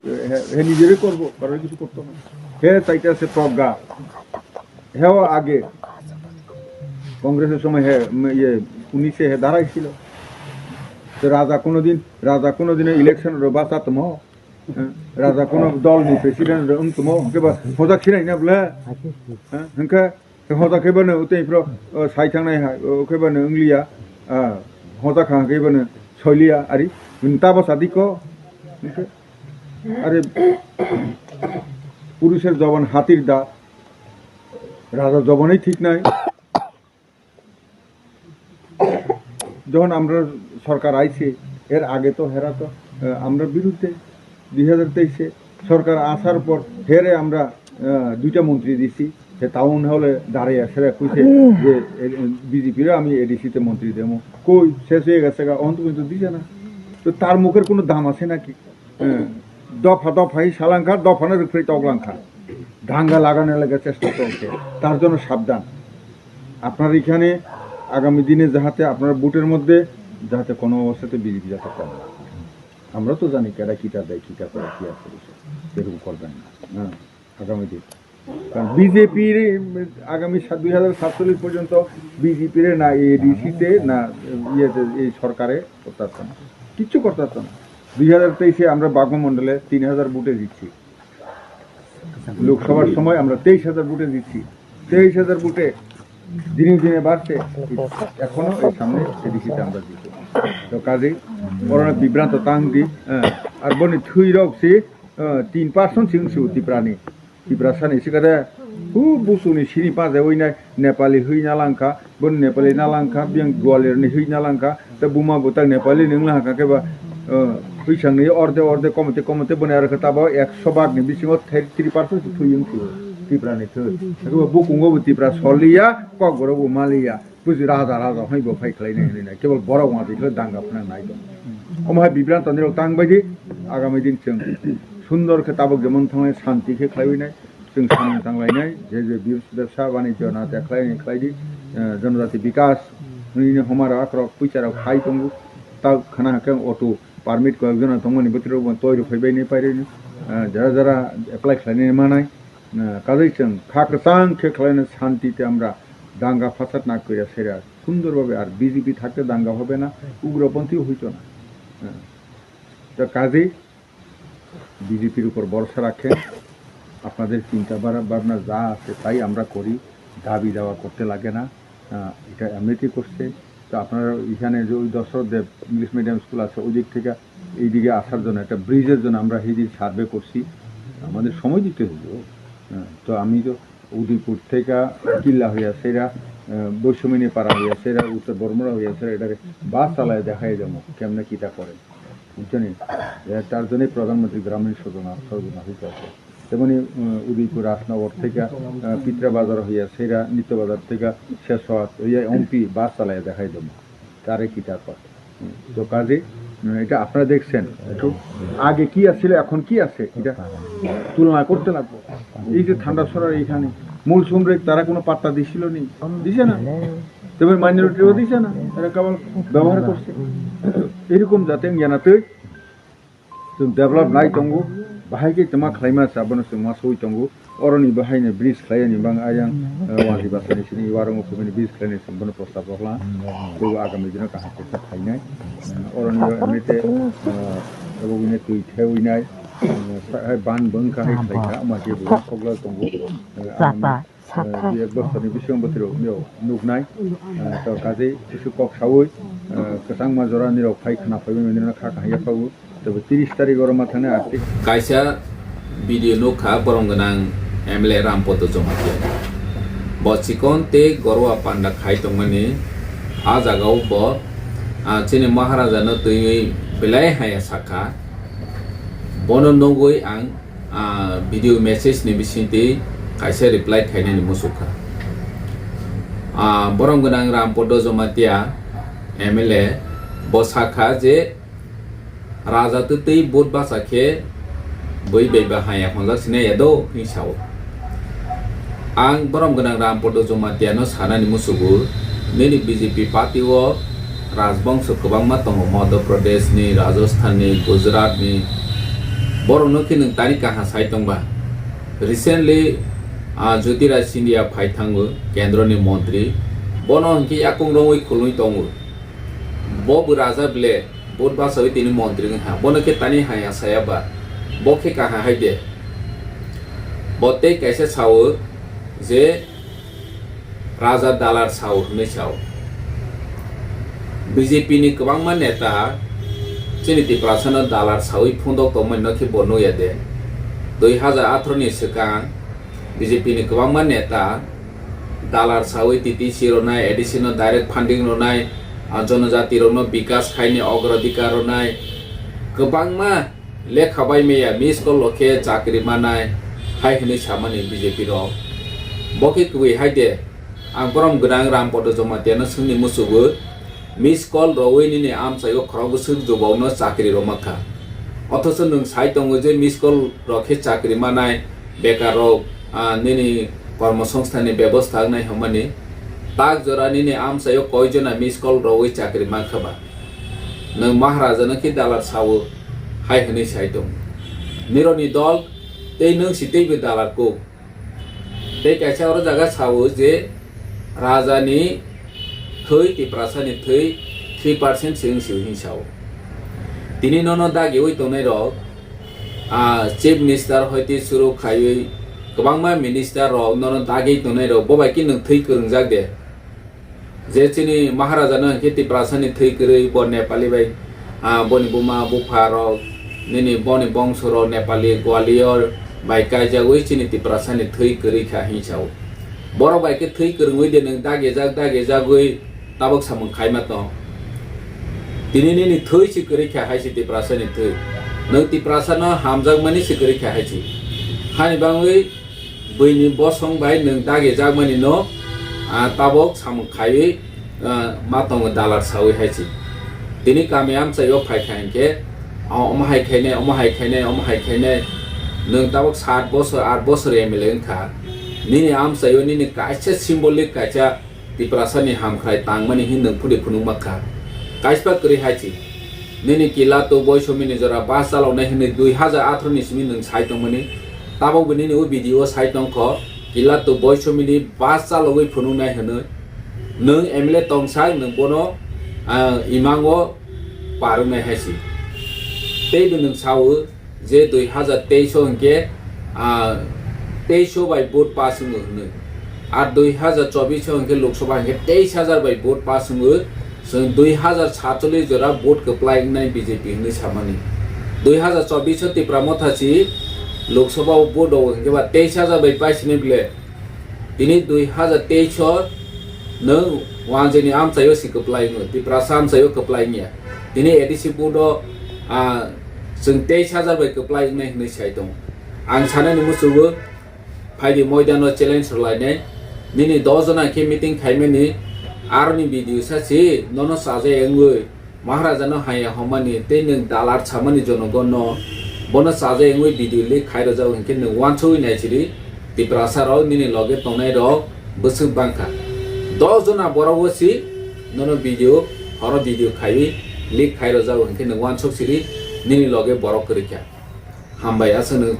হে নিজেরই করবো, কারণ কিছু করতো না। হে চাইতেছে প্রজ্ঞা। হেও আগে কংগ্রেসের সময় হে ইয়ে 19-এ হে দাঁড়াইছিল। রাজা কোনোদিন ইলেকশনের বাঁচাতম, রাজা কোনো দলনি প্রেসিডেন্ট উনতম কেবা হজা খিনাই না বলে হ্যাঁ হজা খেবাनो উতেफ्राव साइथांनाय खेबानो इंलिया हजा खांखेबानो सलिया आरि ताबा सादिको আরে পুরুষের জবান হাতির দাঁত, রাজার জবানই ঠিক নাই। যখন আমরা সরকার আইছে এর আগে তো হেরা তো আমরা বিরুদ্ধে 2023-এ সরকার আসার পর হেরে আমরা 2টা মন্ত্রী দিছি। সে টাউন হলে দাঁড়িয়ে সেরা কইছে যে বিজেপিরও আমি এডিসিতে মন্ত্রী দেবো, কই শেষ হয়ে গেছে অন্ত কিন্তু দিছে না। তো তার মুখের কোনো দাম আছে নাকি? দফা দফাই সালাঙ্খা দফানের উপরে তগলাঙ্খা দাঙ্গা লাগানোর লেগে চেষ্টা চলছে। তার জন্য সাবধান। আপনার এখানে আগামী দিনে যাহাতে আপনার বুটের মধ্যে যাতে কোনো অবস্থাতে বিজেপি যাতে করে না। আমরা তো জানি কেরা কিটা দেয়, কিটা করে, কি আর করেছে, এরকম করবেন না। হ্যাঁ, আগামী দিন কারণ বিজেপির আগামী 2047 পর্যন্ত বিজেপির না এডিসিতে না ইয়েতে এই সরকারে করতে পারত না, কিচ্ছু করতে পারত না। 2023-এ আমরা বাগমন্ডলে 3000 বুটে দিচ্ছি, লোকসভার সময় আমরা 23,000 বুটে দিচ্ছি। 23,000 বুটে দিনে দিনে বাড়ছে, এখনো এই সামনে এডিসিতে আমরা দিচ্ছি। তো কাজেই করোনা বিভ্রান্ত তাংদি আর বনি থুই রকছি 3% সিংসু তিপ্রানি তিপ্রা সানি সিকাদে খুব বুসুনি সিনি পাজে ওই নাই নেপালি হই নালাঙ্কা বন নেপালি নালাঙ্কা বিয়াং গোয়ালিয়रनि হই নালাঙ্কা তা বুমা বুতা নেপালি नोंला हाका केबा फैसांनि अर्धे कमते बने आरो खताबो 100 भागनि बिसिङाव 3% थुयिं थु तिप्रानि थु केबा बुकुंगो तिप्रा सलिया कगरबो मालिया बुजि राजा हयबो फाइ खालायनो होनना केवल बराव मा दिखले दांगा फना नाय दं ओमहाय बिब्रान्त निरक तां बायदि आगामी दिन जों सुंदर खताबो जेमन थांनाय शांति के खालायनाय जों सामने थांलायनाय जे व्यवसाय वाणिज्य ना खालायदि जनजाति विकास नि हमारा आक्रक पैसाराव खाइ दंगु ता खाना हाके अटो पारमिट को एकजना तंगनि बोथोराव तयरो फैबाय नि पाइरेनि যারা एप्लाइ खालायनाय मानाय काजै जों खाकसां के खालायनो शांतिते আমরা দাঙ্গা ফাসাদ না কইরা সেরা সুন্দরভাবে আর বিজেপি থাকতে দাঙ্গা হবে না, উগ্রপন্থীও হইতো না। তো কাজেই বিজেপির উপর ভরসা রাখেন। আপনাদের চিন্তা ভাবনা যা আছে তাই আমরা করি, দাবি দাওয়া করতে লাগে না, এটা এমনিতেই করছে। তো আপনারা এখানে যে ওই দশরথদেব ইংলিশ মিডিয়াম স্কুল আছে ওই দিক থেকে এইদিকে আসার জন্য একটা ব্রিজের জন্য আমরা এই দিক সার্ভে করছি, আমাদের সময় দিতে হলো। তো আমি তো উদয়পুর থেকে কিল্লা হইয়া সেরা বৈষম্যনী পাড়া হইয়া সেরা উত্তর বর্মরা হইয়া সেরা এটারে বাস চালায় দেখাই যাবো কেমনে কীটা করে, বুঝছেন? তার জন্যই প্রধানমন্ত্রী গ্রামীণ যোজনা হইতে আছে। তেমনি উদয়পুর রাজনগর থেকে পিত্রা বাজার হইয়া সেরা নিত্য বাজার থেকে শেষ হইয়া এমপি বাস চালায় দেখাই দেবো তারে কীটা করে। তো কাজে এটা আপনারা দেখছেন একটু আগে কি আসছিল এখন কি আছে এটা তুলনা করতে লাগবো। এই যে ঠান্ডা সরার এইখানে মূল সমৃদ্ধ তারা কোনো পাত্তা দিছিল নি, দিছে না, তেমনি মাইনরিটিও দিছে না, তারা কেবল ব্যবহার করছে। এরকম যাতে জানাতে ডেভেলপ নাই তঙ্গু বাহাইকে তোমা খাইমা চাবানো মা সই তঙ্গু অরনি বাহাইনে ব্রিজ খাইনি বাং আয়াং ওয়াহি বাসানি সিনি ওয়ারং উপমিনি ব্রিজ খাইনি সম্পন্ন প্রস্তাব হলা তো আগামী দিনে কাহাতে খাইনাই অরনি এমনিতে এবনে তুই থেউইনাই বান বংখা খাইখা মাঝে সকল তঙ্গু এক বছরनि बेसेबां बोथोराव नुनाय तो काजै কিছু কক সাউই কসাং মাজরা নিরক ফাই খানা ফাইবে মেদিনা খা খাইয়া পাবो तो 30 तारिख गरमा थाने आर्थिक कायसा भिडियो नोखा बरंगनां एमएलए रामपद जमातिया बसिकोन ते गरवा पांडा खाइ तंगमानि आ जागाव ब चिनि महाराजा न तै बेलाय हाया साखा बन नगै आं भिडियो मेसेज नि बिसिंति कायसा रिप्लाय खाइनानि मुसुखा बरंगनां रामपद जमातिया एमएलए बसाखा जे राजा तो तै बोट बासाखे बै बेबा हाया खंजा सिने यादो हिसाव आं बरम गनां रामपद जमातियानो सानानि मुसुगु नेनि बीजेपी पार्टी ओ राजबंश गोबां मा दङ मध्य प्रदेश नि राजस्थान नि गुजरात नि borok no nung tani kaha sai tongba recently Jyotiraj Scindia phai thango kendro ni montri bono hingke yakung rongoi khului tongo bo bu raja ble bot ba sawi tini montri ha bono ke tani haya saya ba bo ke kaha haide bote kaise sawo je raja dalar sawo ne sawo BJP ni kwbangma neta chini Tiprasana dalar sawi phundok tongmani no ke bono yade 2018 ni sekang BJP ni kwbangma neta dalar sawi TTC ronai additional direct funding ronai जनजाति रोनो विकास खाइने अग्राधिकार ronai kwbangma lekha bai meya miss call lokhe chakri manai hai hini samani BJP ro boki kwi haide ang borom gudang ram podo jomate no sungni musugo miss call rowei ni am sayo khrogo sung jobawno chakri ro makha অথচ নং সাই tongo je miss call rokhe chakri manai bekar rok nini কর্মসংস্থানের ব্যবস্থা নাই হমানি তাক জরানি নে আম সাyo কয়জনা miss call রওই চাকরি মাখাবা নং মহারাজা নাকি দালার সাও হাই হনি সাইদং নিরনি দল তেই নং সিতেইবো দালার কো তেই কাছে আর জায়গা সাও যে রাজানি থৈ তিপ্রাসানি থৈ 3% সিং সিউ হিসাও তিনি নন দাগি ওই তনে রক চিফ মিনিস্টার হইতে শুরু খাইই kwbangma minister rok nono dagi tonai rok bobai ki nung thei kurung jak de je chini maharaja no ke Tiprasani thei kurui bo Nepali bai boni buma bukha rok nini boni bongso rok Nepali Gwalior bai kaijak oi chini Tiprasani thei kurui kha hinsao borok bai ke thei kurung oi de nung dagi jak oi tabok samung khaima to tini nini thei si kurui kha hai si Tiprasani thei nung Tiprasana hamjak mani si kurui kha hai si hani bangoi bini bosong bai nung dagi jagmani no tabok samung khai matong dalar sawi haisi tini kami am sayo phai khainke om hai khaine nung tabok 7 bosor 8 bosor emelen kha nini am sayo nini kaisa symbolic kaisa Tiprasani hamkhrai tangmani hin nung phudi phunung makha kaispa kri haisi nini kila to boisomini jora basalo na hin 2018 ni simi nung sai tongmani tabok bini ni video sai tongkho kila to boisomini basa logoi phunu nai hne nung MLA tongsai nung bono imango paru nai haisi tei nung sawo je 2023 hingke 2300 bai vote passing hne ar 2024 hingke Lok Sabha hingke 23000 bai vote passing जों 2047 जरा vote apply nai BJP hne samani 2024 Tripura mothasi Lok Sabha board के बाद 23000 bai paisine bile ini 2023 nung wanjeni am sayo si apply no Tripura sam sayo apply nya ini ADC board जों 23000 bai apply nai hne sai dong ang sana ni musugo phaidi moidano challenge lainai nini 10 jona ke meeting khaimeni arni video sachi nono saje engoi maharaja no haya homani te nung dalar chamani jonogon no bono saje engoi video le khairo jaw hinke nung wanchoi nai chiri Tiprasa ro nini loge tonai ro busuk bangka 10 jona borowosi nono video horo video khai le khairo jaw hinke nung wanchok chiri nini loge borok korikya hambai asano